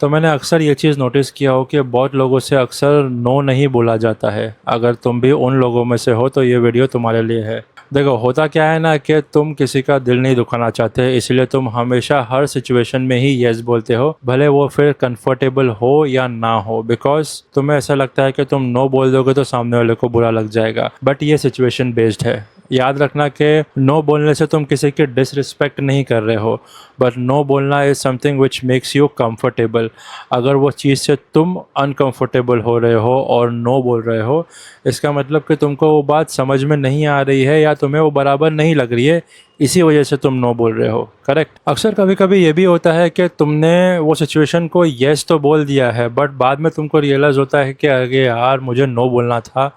तो मैंने अक्सर ये चीज़ नोटिस किया हो कि बहुत लोगों से अक्सर नो नहीं बोला जाता है। अगर तुम भी उन लोगों में से हो तो ये वीडियो तुम्हारे लिए है। देखो, होता क्या है ना कि तुम किसी का दिल नहीं दुखाना चाहते, इसलिए तुम हमेशा हर सिचुएशन में ही येस बोलते हो, भले वो फिर कंफर्टेबल हो या ना हो, बिकॉज तुम्हें ऐसा लगता है कि तुम नो बोल दोगे तो सामने वाले को बुरा लग जाएगा। बट ये सिचुएशन बेस्ड है। याद रखना कि नो बोलने से तुम किसी की डिसरिस्पेक्ट नहीं कर रहे हो, बट नो बोलना is something which makes you comfortable. अगर वो चीज़ से तुम अनकंफर्टेबल हो रहे हो और नो बोल रहे हो, इसका मतलब कि तुमको वो बात समझ में नहीं आ रही है या तुम्हें वो बराबर नहीं लग रही है, इसी वजह से तुम नो बोल रहे हो। करेक्ट। अक्सर कभी कभी ये भी होता है कि तुमने वो सिचुएशन को येस तो बोल दिया है, बट बाद में तुमको रियलाइज़ होता है कि अरे यार, मुझे नो बोलना था,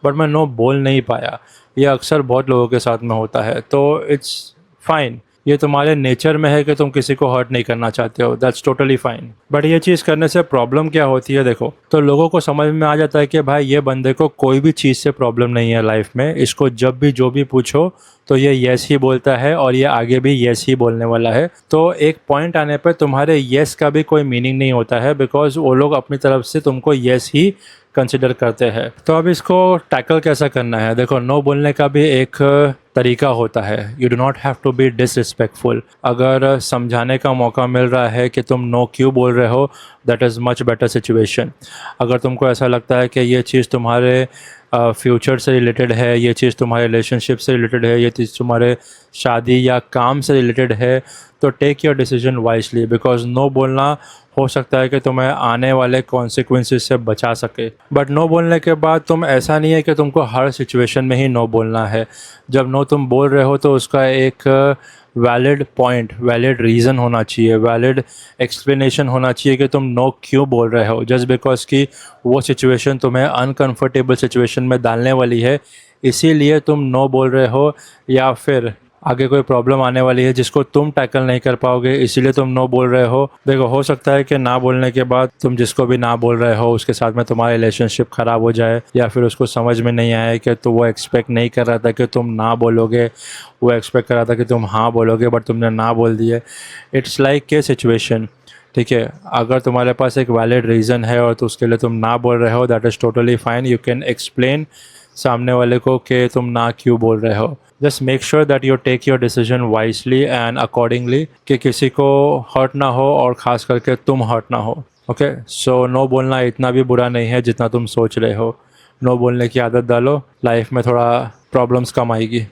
बट मैं नो बोल नहीं पाया। ये अक्सर बहुत लोगों के साथ में होता है, तो इट्स फाइन। ये तुम्हारे नेचर में है कि तुम किसी को हर्ट नहीं करना चाहते हो, दैट्स टोटली फाइन। बट ये चीज़ करने से प्रॉब्लम क्या होती है, देखो, तो लोगों को समझ में आ जाता है कि भाई ये बंदे को कोई भी चीज़ से प्रॉब्लम नहीं है लाइफ में, इसको जब भी जो भी पूछो तो ये येस ही बोलता है और ये आगे भी येस ही बोलने वाला है। तो एक पॉइंट आने पर तुम्हारे येस का भी कोई मीनिंग नहीं होता है, बिकॉज वो लोग अपनी तरफ से तुमको येस ही कंसिडर करते हैं। तो अब इसको टैकल कैसा करना है, देखो, नो बोलने का भी एक तरीका होता है। You do not have to be disrespectful. अगर समझाने का मौका मिल रहा है कि तुम नो क्यों बोल रहे हो, that is much better situation. अगर तुमको ऐसा लगता है कि ये चीज़ तुम्हारे फ्यूचर से रिलेटेड है, ये चीज़ तुम्हारे रिलेशनशिप से रिलेटेड है, ये चीज़ तुम्हारे शादी या काम से रिलेटेड है, तो take your decision wisely, because no बोलना हो सकता है कि तुम्हें आने वाले कॉन्सिक्वेंसेस से बचा सके। बट नो बोलने के बाद तुम, ऐसा नहीं है कि तुमको हर सिचुएशन में ही नो बोलना है। जब नो तुम बोल रहे हो तो उसका एक वैलिड पॉइंट, वैलिड रीज़न होना चाहिए, वैलिड एक्सप्लेनेशन होना चाहिए कि तुम नो क्यों बोल रहे हो। जस्ट बिकॉज कि वो सिचुएशन तुम्हें अनकंफर्टेबल सिचुएशन में डालने वाली है, इसीलिए तुम नो बोल रहे हो, या फिर आगे कोई प्रॉब्लम आने वाली है जिसको तुम टैकल नहीं कर पाओगे, इसीलिए तुम नो बोल रहे हो। देखो, हो सकता है कि ना बोलने के बाद तुम जिसको भी ना बोल रहे हो उसके साथ में तुम्हारा रिलेशनशिप ख़राब हो जाए, या फिर उसको समझ में नहीं आए कि तो वो एक्सपेक्ट नहीं कर रहा था कि तुम ना बोलोगे, वो एक्सपेक्ट कर रहा था कि तुम हाँ बोलोगे, बट तुमने ना बोल दिए। इट्स लाइक के सिचुएशन, ठीक है। अगर तुम्हारे पास एक वैलिड रीज़न है और तो उसके लिए तुम ना बोल रहे हो, that is totally fine. You can explain सामने वाले को कि तुम ना क्यों बोल रहे हो। Just make sure that you take your decision wisely and accordingly, कि किसी को हर्ट ना हो और ख़ास करके तुम हर्ट ना हो। ओके, सो नो बोलना इतना भी बुरा नहीं है जितना तुम सोच रहे हो। नो बोलने की आदत डालो, लाइफ में थोड़ा प्रॉब्लम्स कम आएगी।